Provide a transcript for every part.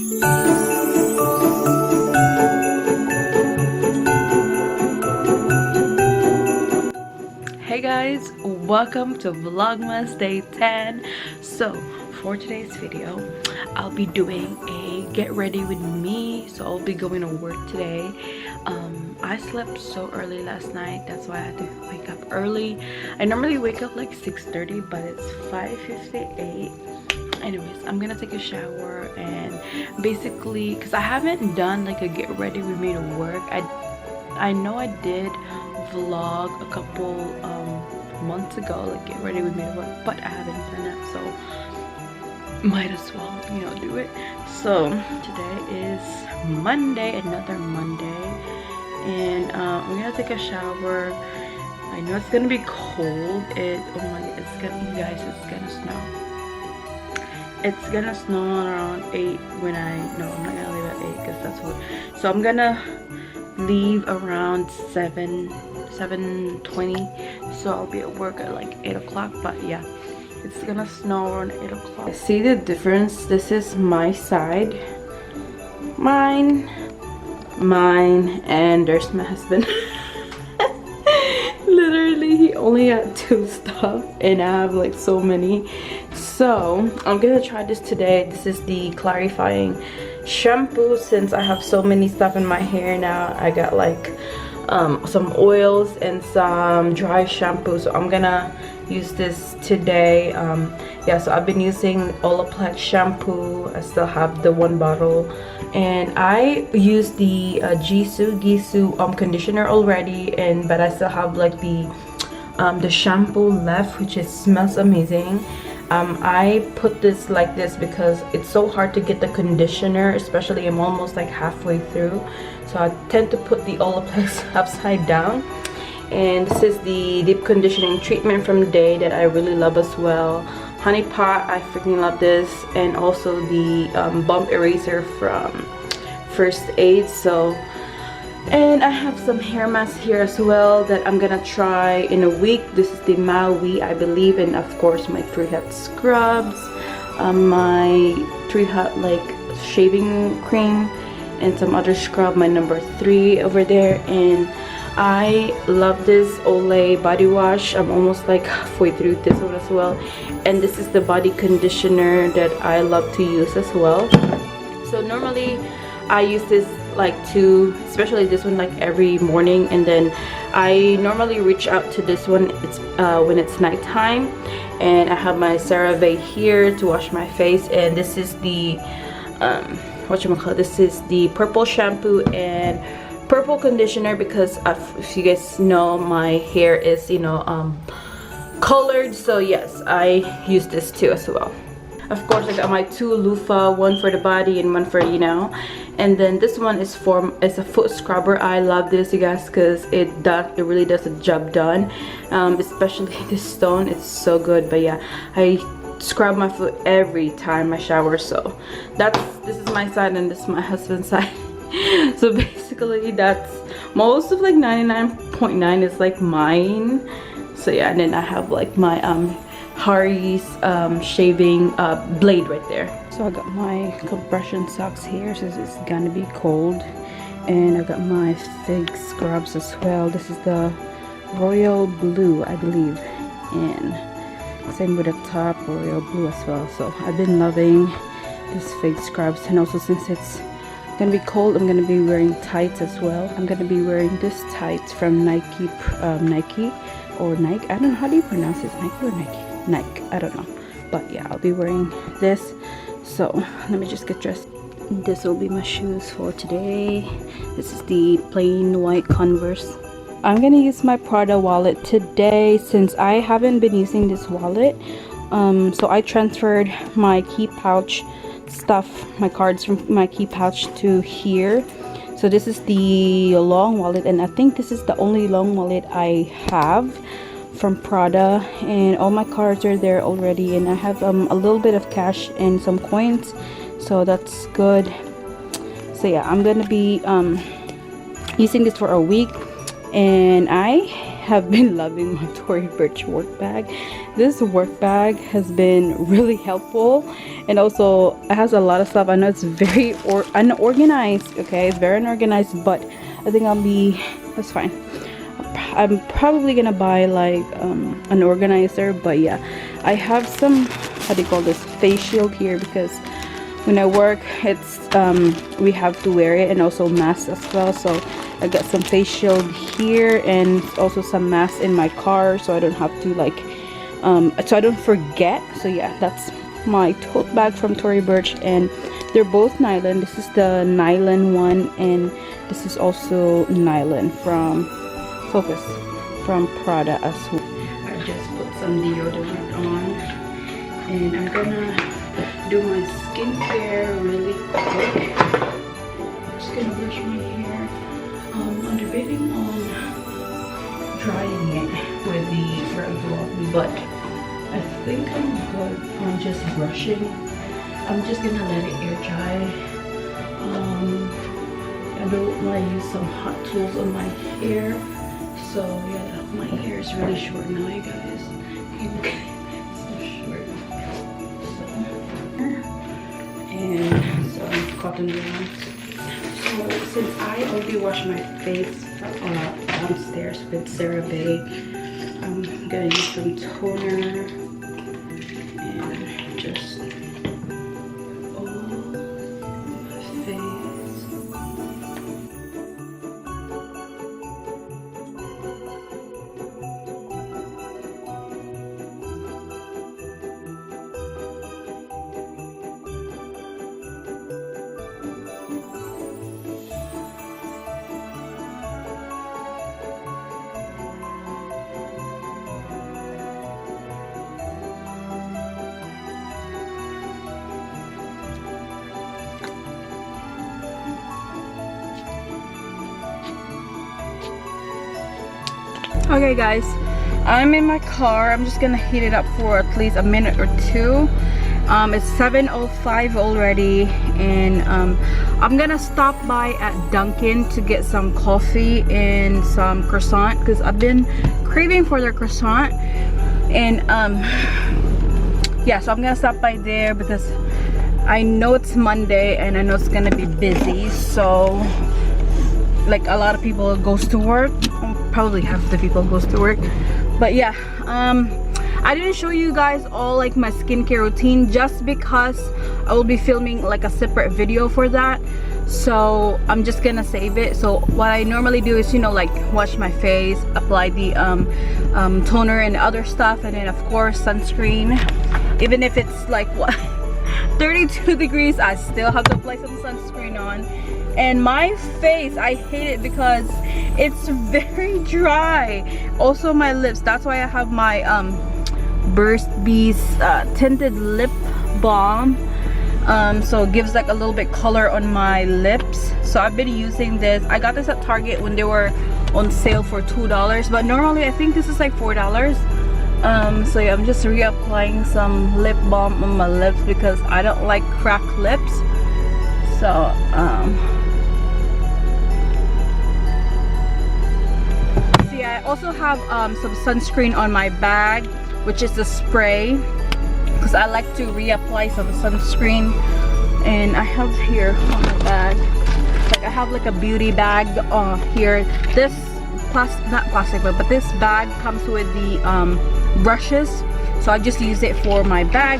Hey guys, welcome to Vlogmas day 10. So for today's video, I'll be doing a get ready with me. So I'll be going to work today. I slept so early last night, that's why I had to wake up early. I normally wake up like 6:30, but it's 5:58. Anyways, I'm gonna take a shower and basically, because I haven't done like a get ready with me to work. I know I did vlog a couple months ago, like get ready with me to work, but I haven't done it, so might as well, you know, do it. So today is Monday, another Monday, and I'm gonna take a shower. I know it's gonna be cold. Oh my god, it's gonna, you guys, it's gonna snow. It's gonna snow around 8 when no, I'm not gonna leave at 8 because that's what. So I'm gonna leave around 7:20, so I'll be at work at like 8 o'clock. But yeah, it's gonna snow around 8 o'clock. See the difference? This is my side, mine, and there's my husband. Literally, he only had 2 stuff and I have like so many. So I'm gonna try this today. This is the clarifying shampoo. Since I have so many stuff in my hair now, I got like some oils and some dry shampoo, so I'm gonna use this today. Yeah, so I've been using Olaplex shampoo. I still have the 1 bottle, and I use the Gisu conditioner already, but I still have like the shampoo left, which smells amazing. I put this like this because it's so hard to get the conditioner, especially I'm almost like halfway through, so I tend to put the Olaplex upside down. And this is the deep conditioning treatment from Day that I really love as well. Honey Pot, I freaking love this, and also the bump eraser from First Aid. So, and I have some hair masks here as well that I'm gonna try in a week. This is the Maui, I believe, and of course my 3 Hut scrubs, my 3 Hut like shaving cream, and some other scrub, my number 3 over there. And I love this Olay body wash. I'm almost like halfway through this one as well, and this is the body conditioner that I love to use as well. So normally I use this like especially this one, like every morning, and then I normally reach out to this one when it's nighttime. And I have my CeraVe here to wash my face, and this is the whatchamacallit, this is the purple shampoo and purple conditioner, because if you guys know, my hair is, you know, colored, so yes, I use this too as well. Of course, I got my 2 loofah, 1 for the body and 1 for, you know. And then this one is a foot scrubber. I love this, you guys, because it really does a job done. Especially this stone, it's so good. But yeah, I scrub my foot every time I shower. So this is my side and this is my husband's side. So basically that's most of like 99.9 is like mine. So yeah, and then I have like my Harry's shaving blade right there. So I got my compression socks here since it's gonna be cold, and I got my fig scrubs as well. This is the royal blue, I believe, and same with the top, royal blue as well. So I've been loving this fig scrubs, and also since it's gonna be cold, I'm gonna be wearing tights as well. I'm gonna be wearing this tights from Nike or Nike. I don't know, how do you pronounce it? Nike or Nike? Nike, I don't know, but yeah, I'll be wearing this. So let me just get dressed. This will be my shoes for today. This is the plain white Converse. I'm gonna use my Prada wallet today since I haven't been using this wallet. So I transferred my key pouch stuff, my cards from my key pouch to here. So this is the long wallet, and I think this is the only long wallet I have from Prada, and all my cards are there already, and I have a little bit of cash and some coins, so that's good. So yeah, I'm gonna be using this for a week, and I have been loving my Tory Burch work bag. This work bag has been really helpful, and also it has a lot of stuff. I know it's very unorganized, okay, it's very unorganized, but I think that's fine. I'm probably gonna buy like an organizer, but yeah, I have some, how do you call this, face shield here, because when I work, it's we have to wear it, and also masks as well. So I got some face shield here, and also some masks in my car, so I don't have to like so I don't forget. So yeah, that's my tote bag from Tory Burch, and they're both nylon. This is the nylon one, and this is also nylon from Focus from Prada as well. I just put some deodorant on, and I'm gonna do my skincare really quick. I'm just gonna brush my hair. I'm debating on drying it with the Vlogmas, but I think I'm good on just brushing. I'm just gonna let it air dry. I don't want to use some hot tools on my hair. So yeah, my hair is really short now, you guys. It's so short. And some cotton gloves. So since I already washed my face downstairs with CeraVe, I'm gonna use some toner and just okay guys, I'm in my car. I'm just gonna heat it up for at least a minute or two. It's 7:05 already, and I'm gonna stop by at Dunkin' to get some coffee and some croissant, because I've been craving for their croissant. And yeah, so I'm gonna stop by there because I know it's Monday and I know it's gonna be busy. So like a lot of people goes to work, probably half the people goes to work, but yeah, I didn't show you guys all like my skincare routine just because I will be filming like a separate video for that. So I'm just gonna save it. So what I normally do is, you know, like wash my face, apply the toner and other stuff, and then of course sunscreen. Even if it's like what 32 degrees, I still have to apply some sunscreen on. And my face, I hate it because it's very dry. Also my lips, that's why I have my Burst Bees tinted lip balm. So it gives like a little bit color on my lips. So I've been using this. I got this at Target when they were on sale for $2, but normally I think this is like $4. So yeah, I'm just reapplying some lip balm on my lips because I don't like cracked lips. So see, I also have some sunscreen on my bag, which is the spray, because I like to reapply some sunscreen. And I have here on my bag, like I have like a beauty bag here. This not plastic, but this bag comes with the brushes, so I just use it for my bag.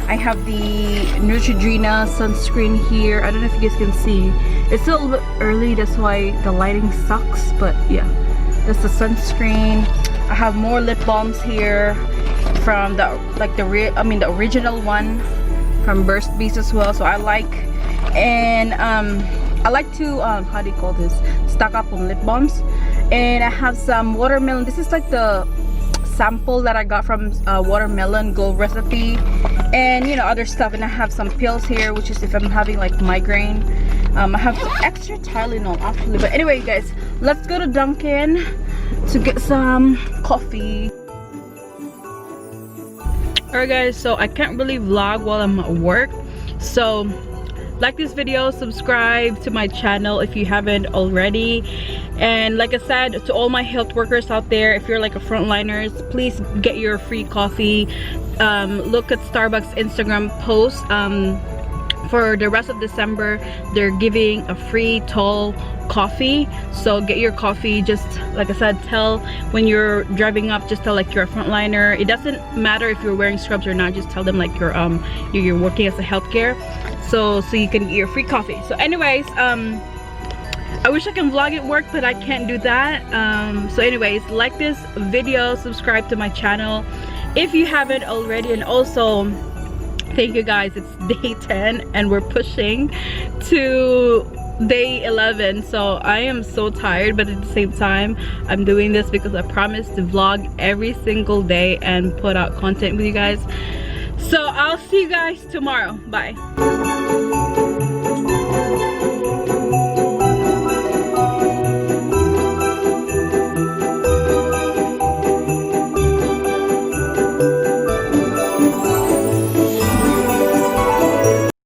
I have the Neutrogena sunscreen here. I don't know if you guys can see. It's still a little bit early, that's why the lighting sucks, but yeah, that's the sunscreen. I have more lip balms here from the the original one from Burst Bees as well. So I like, and I like to how do you call this, stock up on lip balms. And I have some watermelon. This is like the sample that I got from Watermelon Gold recipe, and you know, other stuff. And I have some pills here, which is if I'm having like migraine. I have some extra Tylenol actually. But anyway guys, let's go to Dunkin' to get some coffee. Alright guys, so I can't really vlog while I'm at work, so like this video, subscribe to my channel if you haven't already. And like I said, to all my health workers out there, if you're like a frontliners, please get your free coffee. Look at Starbucks Instagram post. For the rest of December, they're giving a free tall coffee, so get your coffee. Just like I said, tell when you're driving up, just tell like you're a frontliner. It doesn't matter if you're wearing scrubs or not, just tell them like you're working as a healthcare, so you can get your free coffee. So anyways, I wish I can vlog at work, but I can't do that. So anyways, like this video, subscribe to my channel if you haven't already, and also thank you guys. It's day 10 and we're pushing to day 11, so I am so tired, but at the same time I'm doing this because I promise to vlog every single day and put out content with you guys. So I'll see you guys tomorrow. Bye.